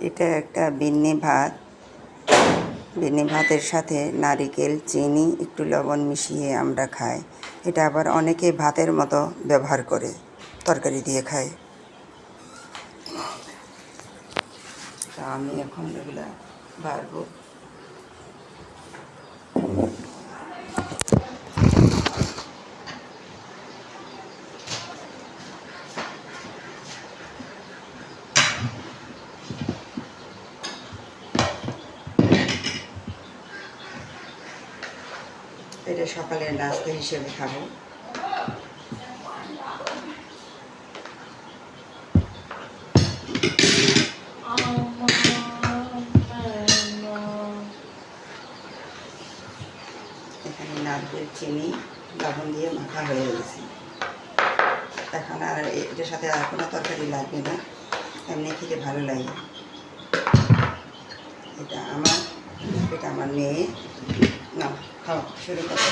এটা একটা বিন্নি ভাত। বিন্নি ভাতের সাথে নারিকেল, চিনি, একটু লবণ মিশিয়ে আমরা খাই। এটা আবার অনেকে ভাতের মতো ব্যবহার করে, তরকারি দিয়ে খায়। তা আমি এখন এগুলা বাড়বো। এটা সকালের নাস্তা হিসেবে খাবো। এখানে নারকেল, চিনি, লবণ দিয়ে মাখা হয়ে গেছে। এখন আর এটার সাথে আর কোনো তরকারি লাগবে না, এমনি খেতে ভালো লাগে। এটা আমার মেয়ে। না, খাও, শুরু করো।